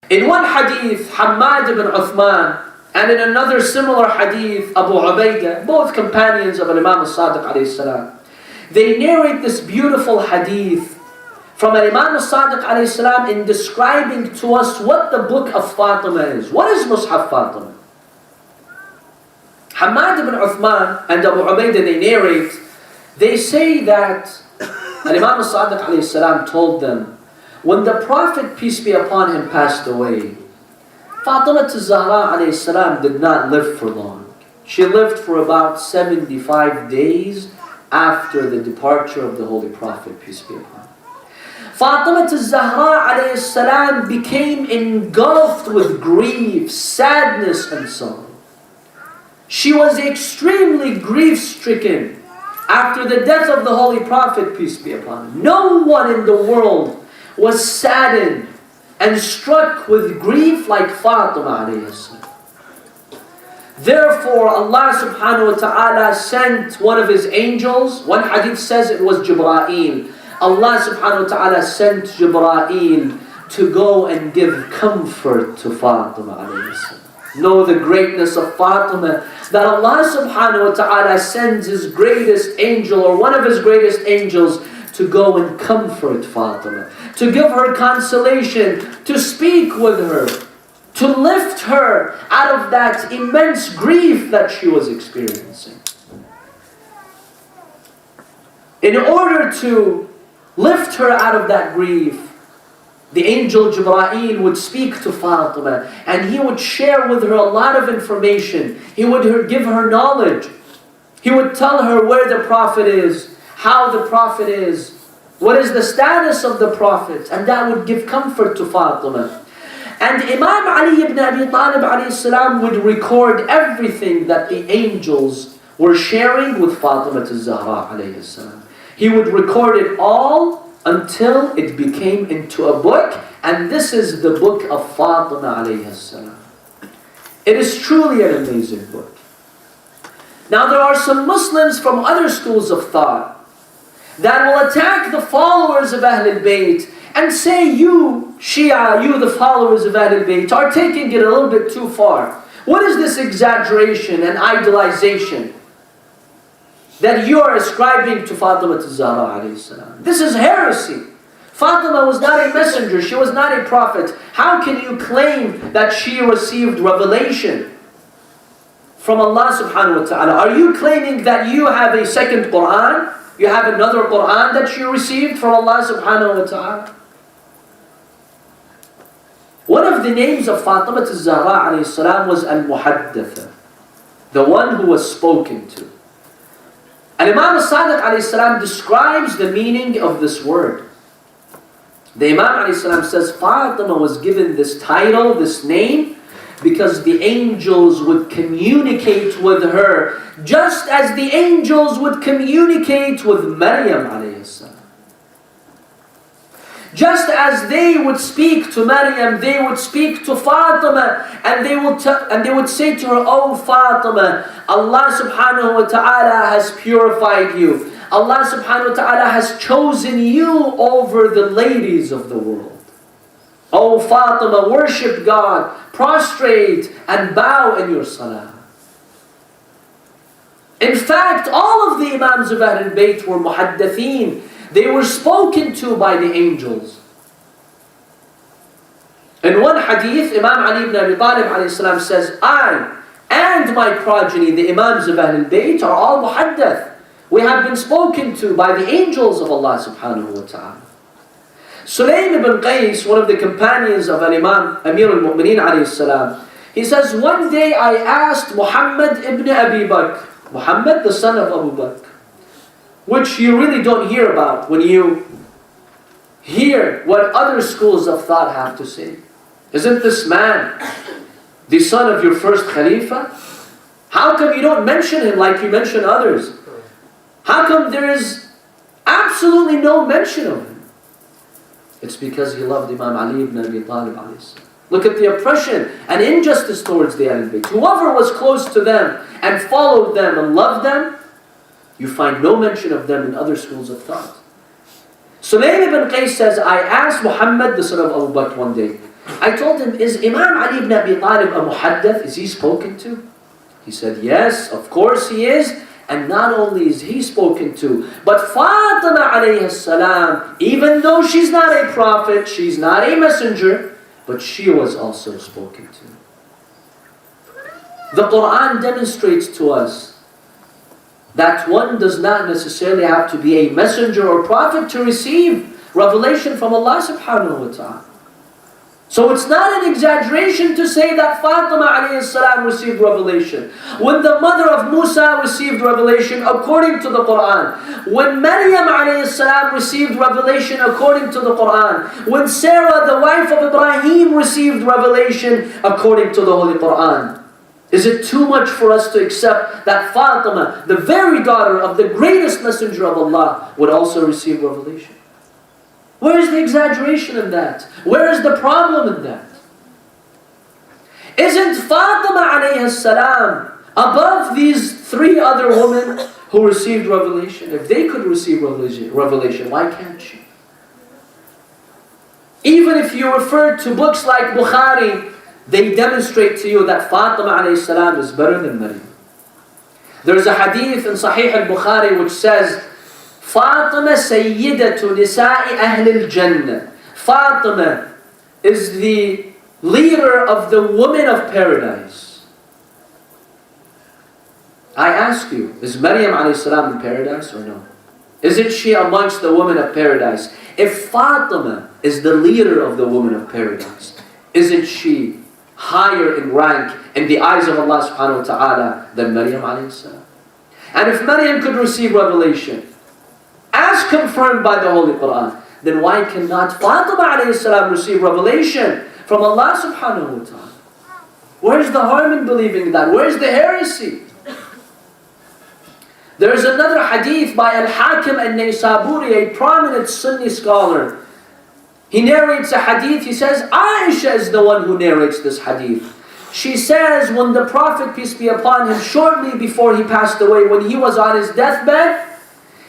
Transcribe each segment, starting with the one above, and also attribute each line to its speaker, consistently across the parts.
Speaker 1: In one hadith, Hammad ibn Uthman, and in another similar hadith, Abu Ubaidah, both companions of Imam al-Sadiq alayhi salam, they narrate this beautiful hadith from Imam al-Sadiq alayhi salam in describing to us what the Book of Fatimah is. What is Mushaf Fatimah? Hammad ibn Uthman and Abu Ubaidah, they narrate, they say that Imam al-Sadiq alayhi salam told them, when the Prophet, peace be upon him, passed away, Fatimah Zahra alayhi salam did not live for long. She lived for about 75 days after the departure of the Holy Prophet, peace be upon him. Fatimah Zahra alayhi salam became engulfed with grief, sadness and sorrow. She was extremely grief-stricken after the death of the Holy Prophet, peace be upon him. No one in the world was saddened and struck with grief like Fatimah alayhi salam. Therefore, Allah subhanahu wa ta'ala sent one of His angels. One hadith says it was Jibreel. Allah subhanahu wa ta'ala sent Jibreel to go and give comfort to Fatimah alayhi salam. Know the greatness of Fatimah, that Allah subhanahu wa ta'ala sends His greatest angel, or one of His greatest angels, to go and comfort Fatimah, to give her consolation, to speak with her, to lift her out of that immense grief that she was experiencing. In order to lift her out of that grief, the angel Jibreel would speak to Fatimah, and he would share with her a lot of information. He would give her knowledge. He would tell her where the Prophet is, how the Prophet is, what is the status of the Prophet, and that would give comfort to Fatimah. And Imam Ali ibn Abi Talib alayhi salam would record everything that the angels were sharing with Fatimah Zahra alayhi salam. He would record it all until it became into a book, and this is the Book of Fatimah alayhi salam. It is truly an amazing book. Now there are some Muslims from other schools of thought that will attack the followers of Ahlulbayt and say, you Shia, you the followers of Ahlulbayt, are taking it a little bit too far. What is this exaggeration and idolization that you are ascribing to Fatimah Zahra alayhi salam? This is heresy. Fatimah was not a messenger, she was not a prophet. How can you claim that she received revelation from Allah subhanahu wa ta'ala? Are you claiming that you have a second Qur'an? You have another Qur'an that you received from Allah subhanahu wa ta'ala? One of the names of Fatimah Zahra alayhi salam was Al-Muhaddatha, the one who was spoken to. And Imam al-Sadiq alayhi salam describes the meaning of this word. The Imam alayhi salam says Fatima was given this title, this name, because the angels would communicate with her just as the angels would communicate with Maryam alayhi salam. Just as they would speak to Maryam, they would speak to Fatima, and they would say to her, "Oh Fatima, Allah subhanahu wa ta'ala has purified you. Allah subhanahu wa ta'ala has chosen you over the ladies of the world. Oh Fatima, worship God, prostrate and bow in your salah." In fact, all of the Imams of Ahlulbayt were muhaddathin. They were spoken to by the angels. In one hadith, Imam Ali ibn Abi Talib alayhi salam says, "I and my progeny, the Imams of Ahlulbayt, are all muhaddath. We have been spoken to by the angels of Allah subhanahu wa ta'ala." Sulaym ibn Qais, one of the companions of Imam Amir al-Mu'mineen alayhi salam, he says, "One day I asked Muhammad ibn Abi Bakr," Muhammad, the son of Abu Bakr, which you really don't hear about when you hear what other schools of thought have to say. Isn't this man the son of your first Khalifa? How come you don't mention him like you mention others? How come there is absolutely no mention of him? It's because he loved Imam Ali ibn Abi Talib alayhi salam. Look at the oppression and injustice towards the Ahlulbayt. Whoever was close to them and followed them and loved them, you find no mention of them in other schools of thought. Sulaym ibn Qais says, "I asked Muhammad, the son of Abu Bakr, one day, I told him, is Imam Ali ibn Abi Talib a muhaddith? Is he spoken to? He said, yes, of course he is. And not only is he spoken to, but Fatimah alayhi salam, even though she's not a prophet, she's not a messenger, but she was also spoken to. The Qur'an demonstrates to us that one does not necessarily have to be a messenger or prophet to receive revelation from Allah subhanahu wa ta'ala. So it's not an exaggeration to say that Fatimah alayhi salam received revelation. When the mother of Musa received revelation according to the Qur'an. When Maryam alayhi salam received revelation according to the Qur'an. When Sarah, the wife of Ibrahim, received revelation according to the Holy Qur'an. Is it too much for us to accept that Fatimah, the very daughter of the greatest messenger of Allah, would also receive revelation? Where is the exaggeration in that? Where is the problem in that? Isn't Fatimah alayhi salam above these three other women who received revelation? If they could receive revelation, why can't she? Even if you refer to books like Bukhari, they demonstrate to you that Fatimah alayhi salam is better than Maryam. There's a hadith in Sahih al-Bukhari which says, Fatimah sayyidatu nisa'i ahlil jannah. Fatimah is the leader of the women of paradise. I ask you, is Maryam alayhi salam in paradise or no? Isn't she amongst the women of paradise? If Fatimah is the leader of the women of paradise, isn't she higher in rank in the eyes of Allah subhanahu wa ta'ala than Maryam alayhi salam? And if Maryam could receive revelation, as confirmed by the Holy Qur'an, then why cannot Fatimah alayhi salam receive revelation from Allah subhanahu wa ta'ala? Where's the harm in believing that? Where's the heresy? There is another hadith by Al-Hakim al-Naysaburi, a prominent Sunni scholar. He narrates a hadith. He says, Aisha is the one who narrates this hadith. She says, when the Prophet, peace be upon him, shortly before he passed away, when he was on his deathbed,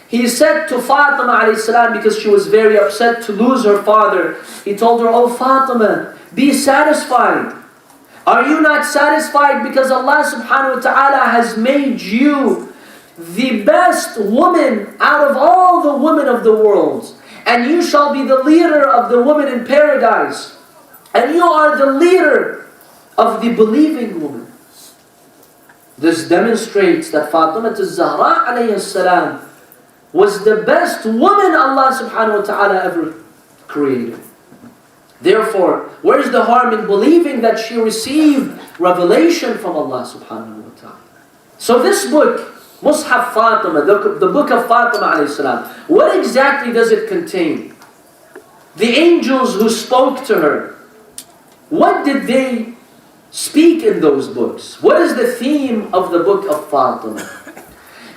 Speaker 1: he said to Fatimah alayhi salam, because she was very upset to lose her father, he told her, oh Fatimah, be satisfied. Are you not satisfied because Allah subhanahu wa ta'ala has made you the best woman out of all the women of the world? And you shall be the leader of the women in paradise. And you are the leader of the believing woman. This demonstrates that Fatimah Zahra alayhi salam was the best woman Allah subhanahu wa ta'ala ever created. Therefore, where's the harm in believing that she received revelation from Allah subhanahu wa ta'ala? So this book, Mushaf Fatimah, the Book of Fatimah alayhi salam, what exactly does it contain? The angels who spoke to her, what did they speak in those books? What is the theme of the Book of Fatimah?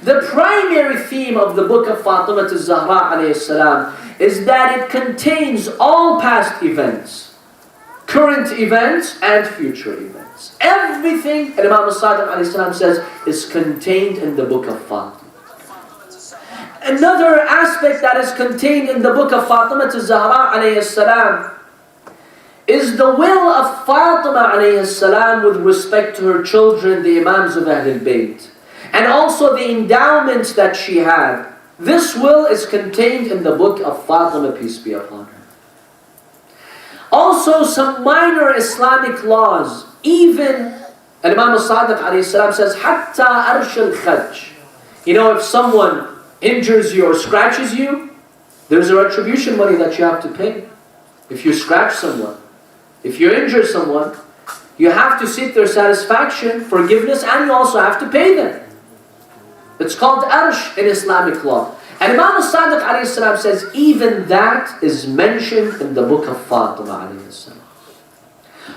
Speaker 1: The primary theme of the Book of Fatimah Zahra alayhi salam is that it contains all past events, current events and future events. Everything, and Imam al-Sadiq alayhi salam says, is contained in the Book of Fatimah. Another aspect that is contained in the Book of Fatimah Zahra alayhi salam is the will of Fatimah alayhi salam with respect to her children, the Imams of Ahlulbayt. And also the endowments that she had. This will is contained in the book of Fatimah, peace be upon her. Also some minor Islamic laws. Even, and Imam al-Sadiq alayhi salam says, Hatta arsh al-khaj. You know, if someone injures you or scratches you, there's a retribution money that you have to pay. If you scratch someone, if you injure someone, you have to seek their satisfaction, forgiveness, and you also have to pay them. It's called arsh in Islamic law. And Imam al-Sadiq alayhi salam says, even that is mentioned in the book of Fatimah alayhi salam.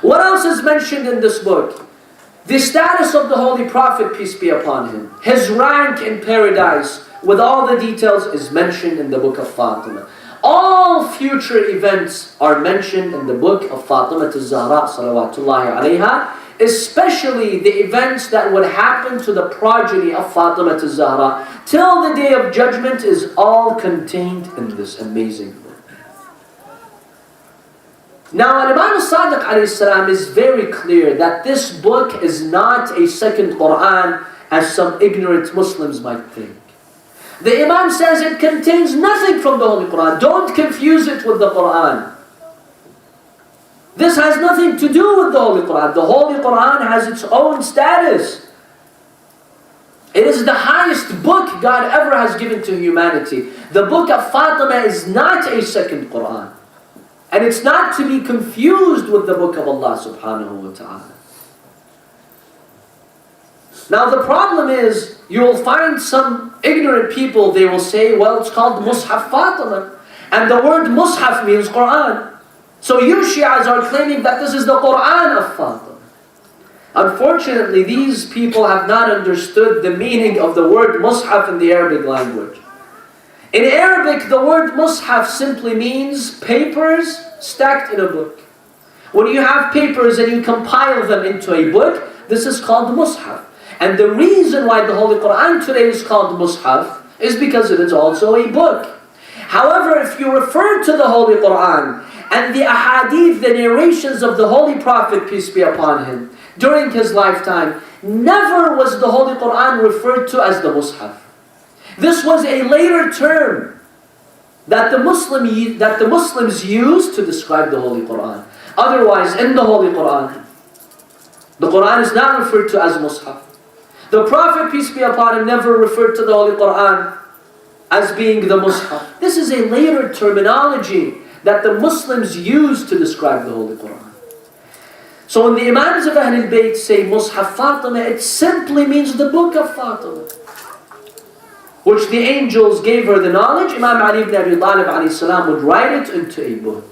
Speaker 1: What else is mentioned in this book? The status of the Holy Prophet, peace be upon him. His rank in paradise, with all the details, is mentioned in the book of Fatimah. All future events are mentioned in the book of Fatimah Zahra salawatullahi alayha, especially the events that would happen to the progeny of Fatimah Zahra till the day of judgment is all contained in this amazing book. Now, Imam al-Sadiq alayhi salam is very clear that this book is not a second Qur'an as some ignorant Muslims might think. The Imam says it contains nothing from the Holy Qur'an. Don't confuse it with the Qur'an. This has nothing to do with the Holy Qur'an. The Holy Qur'an has its own status. It is the highest book God ever has given to humanity. The Book of Fatimah is not a second Qur'an. And it's not to be confused with the Book of Allah subhanahu wa ta'ala. Now the problem is, you will find some ignorant people, they will say, well, it's called Mushaf Fatimah. And the word Mushaf means Qur'an. So you Shias are claiming that this is the Qur'an of Fatimah. Unfortunately, these people have not understood the meaning of the word Mushaf in the Arabic language. In Arabic, the word Mushaf simply means papers stacked in a book. When you have papers and you compile them into a book, this is called Mushaf. And the reason why the Holy Qur'an today is called Mushaf is because it is also a book. However, if you refer to the Holy Qur'an and the ahadith, the narrations of the Holy Prophet, peace be upon him, during his lifetime, never was the Holy Qur'an referred to as the Mushaf. This was a later term that the Muslims used to describe the Holy Qur'an. Otherwise, in the Holy Qur'an, the Qur'an is not referred to as Mushaf. The Prophet, peace be upon him, never referred to the Holy Qur'an as being the Mushaf. This is a later terminology that the Muslims use to describe the Holy Qur'an. So when the Imams of Ahlulbayt say Mushaf Fatimah, it simply means the Book of Fatimah, which the angels gave her the knowledge. Imam Ali ibn Abi Talib alayhi salam would write it into a book.